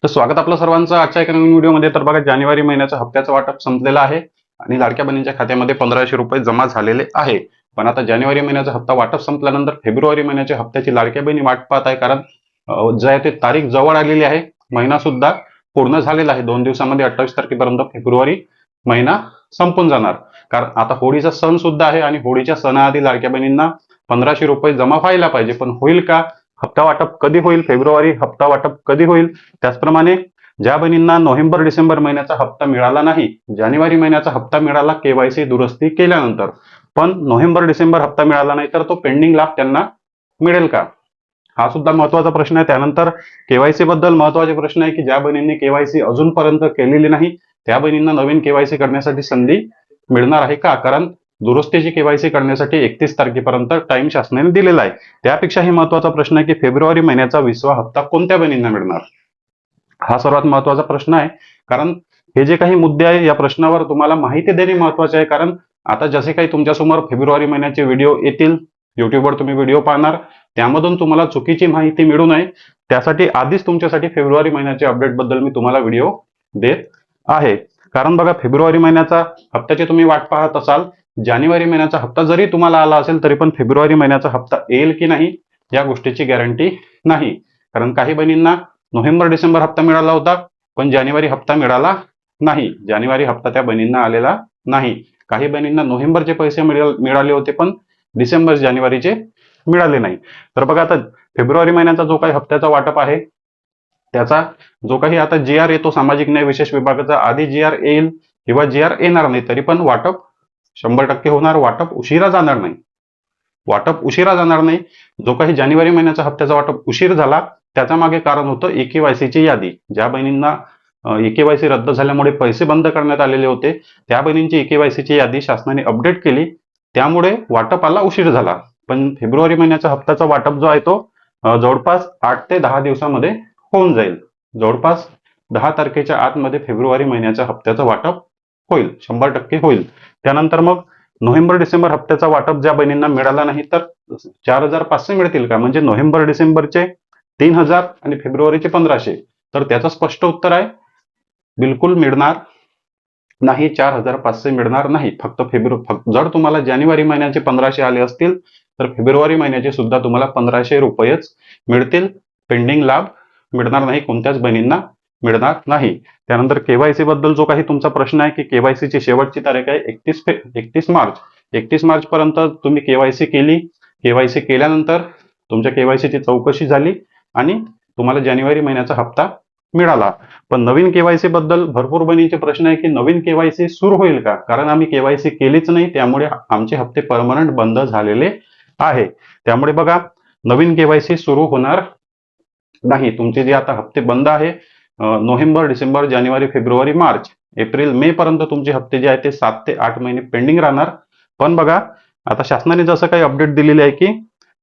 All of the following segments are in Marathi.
तर स्वागत आपलं सर्वांचं आजच्या एका नवीन व्हिडिओमध्ये. तर बघा, जानेवारी महिन्याच्या हप्त्याचं वाटप संपलेलं आहे आणि लाडक्या बहिणींच्या खात्यामध्ये 1500 रुपये जमा झालेले आहे. पण आता जानेवारी महिन्याचा हप्ता वाटप संपल्यानंतर फेब्रुवारी महिन्याच्या हप्त्याची लाडक्या बहिणी वाट पाहत आहे, कारण जे आहे ते तारीख जवळ आलेली आहे. महिना सुद्धा पूर्ण झालेला आहे. 2 दिवसामध्ये 28 तारखेपर्यंत फेब्रुवारी महिना संपून जाणार. कारण आता होळीचा सण सुद्धा आहे आणि होळीच्या सणाआधी लाडक्या बहिणींना 1500 रुपये जमा व्हायला पाहिजे. पण होईल का? हप्ता वाटप कधी होईल? फेब्रुवारी हप्ता वाटप कधी होईल? त्याचप्रमाणे ज्या बहिणींना नोव्हेंबर डिसेंबर महिन्याचा हप्ता मिळाला नाही, जानेवारी महिन्याचा हप्ता मिळाला केवायसी दुरुस्ती केल्यानंतर, पण नोव्हेंबर डिसेंबर हप्ता मिळाला नाही, तर तो पेंडिंग लाभ त्यांना मिळेल का? हा सुद्धा महत्वाचा प्रश्न आहे. त्यानंतर केवायसी बद्दल महत्वाचे प्रश्न आहे की ज्या बहिणींनी केवायसी अजूनपर्यंत केलेली नाही त्या बहिणींना नवीन केवायसी करण्यासाठी संधी मिळणार आहे का? कारण दुरुस्तीची केवायसी करण्यासाठी 31 तारखेपर्यंत टाइम शासनाने दिलेला आहे. त्यापेक्षाही महत्वाचा प्रश्न आहे की फेब्रुवारी महिन्याचा 20वा हप्ता कोणत्या बहिणींना मिळणार? हा सर्वात महत्वाचा प्रश्न आहे. कारण हे जे काही मुद्दे आहे या प्रश्नावर तुम्हाला माहिती देणे महत्वाचे आहे. कारण आता जसे काही तुमच्यासमोर फेब्रुवारी महिन्याचे व्हिडिओ येतील, युट्यूबवर तुम्ही व्हिडिओ पाहणार, त्यामधून तुम्हाला चुकीची माहिती मिळू नये त्यासाठी आधीच तुमच्यासाठी फेब्रुवारी महिन्याच्या अपडेट बद्दल मी तुम्हाला व्हिडिओ देत आहे. कारण बघा, फेब्रुवारी महिन्याचा हप्त्याची तुम्ही वाट पाहत असाल, जानेवारी महिन्याचा हप्ता जरी तुम्हाला आला असेल तरी पण फेब्रुवारी महिन्याचा हप्ता येईल की नाही या गोष्टीची गॅरंटी नाही. कारण काही बहिणींना नोव्हेंबर डिसेंबर हप्ता मिळाला होता पण जानेवारी हप्ता मिळाला नाही. जानेवारी हप्ता त्या बहिणींना आलेला नाही. काही बहिणींना नोव्हेंबरचे पैसे मिळाले होते पण डिसेंबर जानेवारीचे मिळाले नाही. तर बघा, आता फेब्रुवारी महिन्याचा जो काही हप्त्याचा वाटप आहे त्याचा जो काही आता जी आर येतो सामाजिक न्याय विशेष विभागाचा, आधी जी आर येईल किंवा जी आर येणार नाही तरी पण वाटप 100% होणार. वाटप उशिरा जाणार नाही. वाटप उशिरा जाणार नाही. जो काही जानेवारी महिन्याचा हप्त्याचा वाटप उशीर झाला त्याच्या मागे कारण होतं एकेवायसीची यादी. ज्या बहिणींना एकेवायसी रद्द झाल्यामुळे पैसे बंद करण्यात आलेले होते त्या बहिणींची एकेवायसीची यादी शासनाने अपडेट केली, त्यामुळे वाटपाला उशीर झाला. पण फेब्रुवारी महिन्याचा हप्त्याचा वाटप जो आहे तो जवळपास 8 ते 10 दिवसामध्ये होऊन जाईल. जवळपास 10 तारखेच्या आतमध्ये फेब्रुवारी महिन्याच्या हप्त्याचं वाटप होईल, 100% होईल. त्यानंतर मग नोव्हेंबर डिसेंबर हप्त्याचा वाटप ज्या बहिणींना मिळाला नाही तर 4500 मिळतील का? म्हणजे नोव्हेंबर डिसेंबरचे 3000 आणि फेब्रुवारीचे 1500. तर त्याचं स्पष्ट उत्तर आहे, बिलकुल मिळणार नाही. 4500 मिळणार नाही. फक्त जर तुम्हाला जानेवारी महिन्याचे 1500 आले असतील तर फेब्रुवारी महिन्याचे सुद्धा तुम्हाला 1500 रुपयेच मिळतील. पेंडिंग लाभ मिळणार नाही, कोणत्याच बहिणींना मिळणार नाही. त्यानंतर केवायसी बद्दल जो काही तुमचा प्रश्न आहे की केवायसीची शेवटची तारीख आहे 31 मार्च. 31 मार्च पर्यंत तुम्ही केवायसी केली. केवायसी केल्यानंतर तुमच्या केवायसीची चौकशी झाली आणि तुम्हाला जानेवारी महिन्याचा हप्ता मिळाला. पण नवीन केवायसी बद्दल भरपूर बहिणींचे प्रश्न आहे की नवीन केवायसी सुरू होईल का? कारण आम्ही केवायसी केलीच नाही, त्यामुळे आमचे हप्ते परमनंट बंद झालेले आहे. त्यामुळे बघा, नवीन केवायसी सुरू होणार नाही. तुमचे जे आता हप्ते बंद आहे नोव्हेंबर डिसेंबर जानेवारी फेब्रुवारी मार्च एप्रिल मे पर्यंत तुमचे हप्ते जे आहे ते 7 ते 8 महिने पेंडिंग राहणार. पण बघा, आता शासनाने जसं काही अपडेट दिलेली आहे की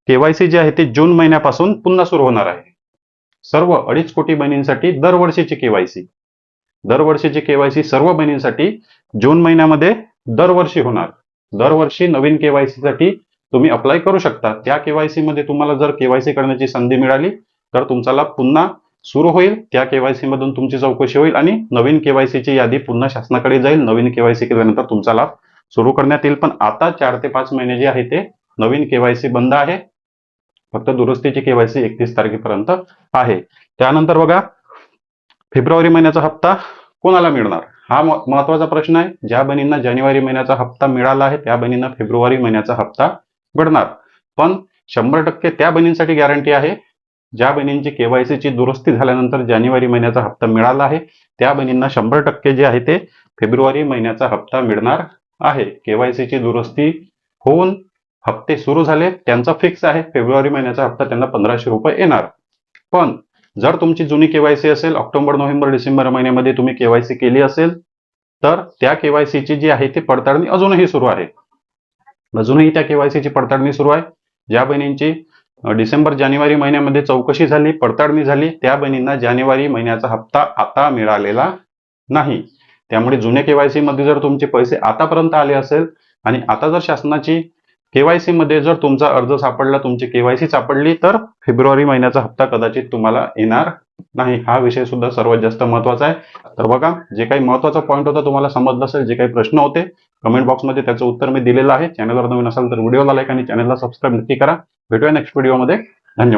केवायसी जे आहे ते जून महिन्यापासून पुन्हा सुरू होणार आहे. सर्व 2.5 कोटी बहिणींसाठी दरवर्षीची केवायसी सर्व बहिणींसाठी जून महिन्यामध्ये दरवर्षी होणार. दरवर्षी नवीन केवायसी साठी तुम्ही अप्लाय करू शकता. त्या केवायसी मध्ये तुम्हाला जर केवायसी करण्याची संधी मिळाली तर तुमचा लाभ पुन्हा सुरू होईल. त्या केवायसी मधून तुमची चौकशी होईल आणि नवीन केवायसीची यादी पुन्हा शासनाकडे जाईल. नवीन केवायसी केल्यानंतर तुमचा लाभ सुरू करण्यात येईल. पण आता 4 ते 5 महिने जे आहे ते नवीन केवायसी बंद आहे. फक्त दुरुस्तीची केवायसी 31 तारखेपर्यंत आहे. त्यानंतर बघा, फेब्रुवारी महिन्याचा हप्ता कोणाला मिळणार हा महत्वाचा प्रश्न आहे. ज्या बहिणींना जानेवारी महिन्याचा हप्ता मिळाला आहे त्या बहिणींना फेब्रुवारी महिन्याचा हप्ता मिळणार. पण 100% त्या बहिणींसाठी गॅरंटी आहे ज्या बहिणींची केवायसीची दुरुस्ती झाल्यानंतर जानेवारी महिन्याचा हप्ता मिळाला आहे त्या बहिणींना 100% जे आहे ते फेब्रुवारी महिन्याचा हप्ता मिळणार आहे. केवायसीची दुरुस्ती होऊन हप्ते सुरू झाले त्यांचा फिक्स आहे फेब्रुवारी महिन्याचा हप्ता त्यांना 1500 रुपये येणार. पण जर तुमची जुनी केवायसी असेल, ऑक्टोबर नोव्हेंबर डिसेंबर महिन्यामध्ये तुम्ही केवायसी केली असेल तर त्या केवायसीची जी आहे ती पडताळणी अजूनही सुरू आहे. अजूनही त्या केवायसीची पडताळणी सुरू आहे. ज्या बहिणींची डिसेंबर जानेवारी महिन्यामध्ये चौकशी झाली, पडताळणी झाली, त्या बहिणींना जानेवारी महिन्याचा हप्ता आता मिळालेला नाही. त्यामुळे जुन्या केवायसी मध्ये जर तुमचे पैसे आतापर्यंत आले असेल आणि आता जर शासनाची केवायसी मध्ये जर तुमचा अर्ज सापडला, तुमची केवायसी सापडली, तर फेब्रुवारी महिन्याचा हप्ता कदाचित तुम्हाला येणार नाही. हा विषय सुद्धा सर्वात जास्त महत्वाचा आहे. तर बघा, जे काही महत्वाचा पॉईंट होता तुम्हाला समजला असेल, जे काही प्रश्न होते कमेंट बॉक्समध्ये त्याचं उत्तर मी दिलेलं आहे. चॅनलवर नवीन असाल तर व्हिडिओला लाईक आणि चॅनलला सबस्क्राईब नक्की करा. भेटूया नेक्स्ट व्हिडिओमध्ये. धन्यवाद.